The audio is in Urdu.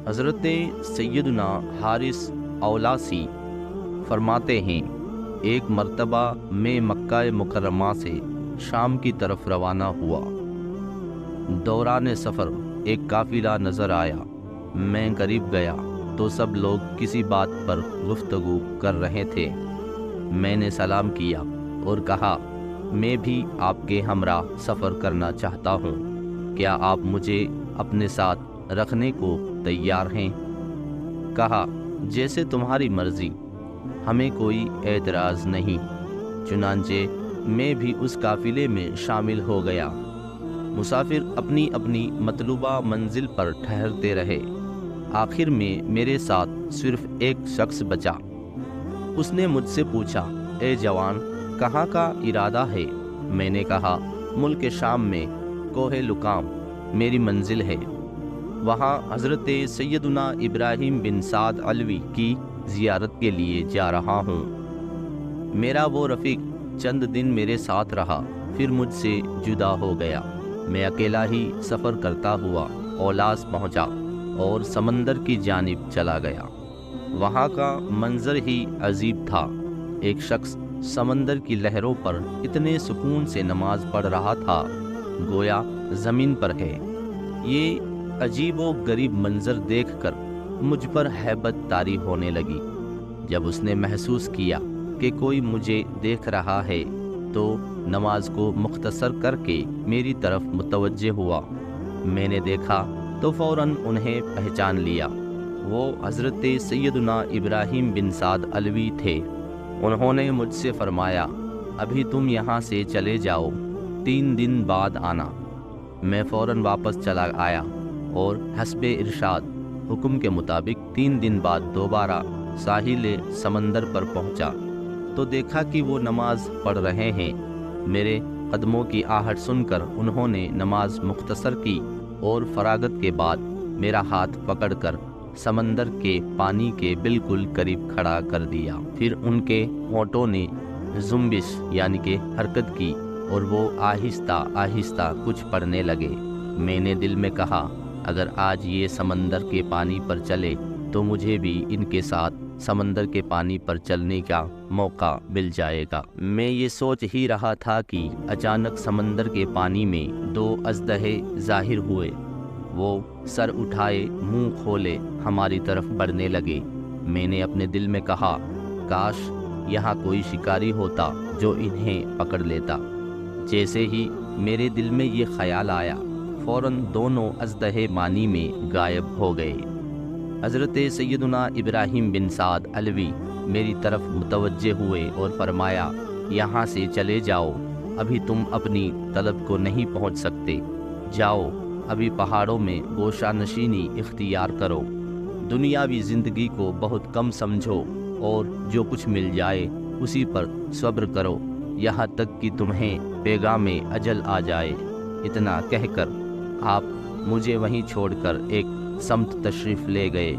حضرت سیدنا حارث اولاسی فرماتے ہیں، ایک مرتبہ میں مکہ مکرمہ سے شام کی طرف روانہ ہوا۔ دوران سفر ایک قافلہ نظر آیا۔ میں قریب گیا تو سب لوگ کسی بات پر گفتگو کر رہے تھے۔ میں نے سلام کیا اور کہا، میں بھی آپ کے ہمراہ سفر کرنا چاہتا ہوں، کیا آپ مجھے اپنے ساتھ رکھنے کو تیار ہیں؟ کہا، جیسے تمہاری مرضی، ہمیں کوئی اعتراض نہیں۔ چنانچہ میں بھی اس قافلے میں شامل ہو گیا۔ مسافر اپنی اپنی مطلوبہ منزل پر ٹھہرتے رہے۔ آخر میں میرے ساتھ صرف ایک شخص بچا۔ اس نے مجھ سے پوچھا، اے جوان، کہاں کا ارادہ ہے؟ میں نے کہا، ملک شام میں کوہ لکام میری منزل ہے، وہاں حضرت سیدنا ابراہیم بن سعد علوی کی زیارت کے لیے جا رہا ہوں۔ میرا وہ رفیق چند دن میرے ساتھ رہا، پھر مجھ سے جدا ہو گیا۔ میں اکیلا ہی سفر کرتا ہوا اولاس پہنچا اور سمندر کی جانب چلا گیا۔ وہاں کا منظر ہی عجیب تھا۔ ایک شخص سمندر کی لہروں پر اتنے سکون سے نماز پڑھ رہا تھا گویا زمین پر ہے۔ یہ عجیب و غریب منظر دیکھ کر مجھ پر ہیبت طاری ہونے لگی۔ جب اس نے محسوس کیا کہ کوئی مجھے دیکھ رہا ہے تو نماز کو مختصر کر کے میری طرف متوجہ ہوا۔ میں نے دیکھا تو فوراً انہیں پہچان لیا۔ وہ حضرت سیدنا ابراہیم بن سعد علوی تھے۔ انہوں نے مجھ سے فرمایا، ابھی تم یہاں سے چلے جاؤ، 3 دن بعد آنا۔ میں فوراً واپس چلا آیا اور حسب ارشاد حکم کے مطابق 3 دن بعد دوبارہ ساحل سمندر پر پہنچا تو دیکھا کہ وہ نماز پڑھ رہے ہیں۔ میرے قدموں کی آہٹ سن کر انہوں نے نماز مختصر کی اور فراغت کے بعد میرا ہاتھ پکڑ کر سمندر کے پانی کے بالکل قریب کھڑا کر دیا۔ پھر ان کے ہونٹوں نے زنبش یعنی کہ حرکت کی اور وہ آہستہ آہستہ کچھ پڑھنے لگے۔ میں نے دل میں کہا، اگر آج یہ سمندر کے پانی پر چلے تو مجھے بھی ان کے ساتھ سمندر کے پانی پر چلنے کا موقع مل جائے گا۔ میں یہ سوچ ہی رہا تھا کہ اچانک سمندر کے پانی میں 2 اژدہے ظاہر ہوئے۔ وہ سر اٹھائے، منہ کھولے ہماری طرف بڑھنے لگے۔ میں نے اپنے دل میں کہا، کاش یہاں کوئی شکاری ہوتا جو انہیں پکڑ لیتا۔ جیسے ہی میرے دل میں یہ خیال آیا، فوراً دونوں اژدہے پانی میں غائب ہو گئے۔ حضرت سیدنا ابراہیم بن سعد علوی میری طرف متوجہ ہوئے اور فرمایا، یہاں سے چلے جاؤ، ابھی تم اپنی طلب کو نہیں پہنچ سکتے۔ جاؤ، ابھی پہاڑوں میں گوشہ نشینی اختیار کرو، دنیاوی زندگی کو بہت کم سمجھو اور جو کچھ مل جائے اسی پر صبر کرو یہاں تک کہ تمہیں پیغام اجل آ جائے۔ اتنا کہہ کر آپ مجھے وہیں چھوڑ کر ایک سمت تشریف لے گئے۔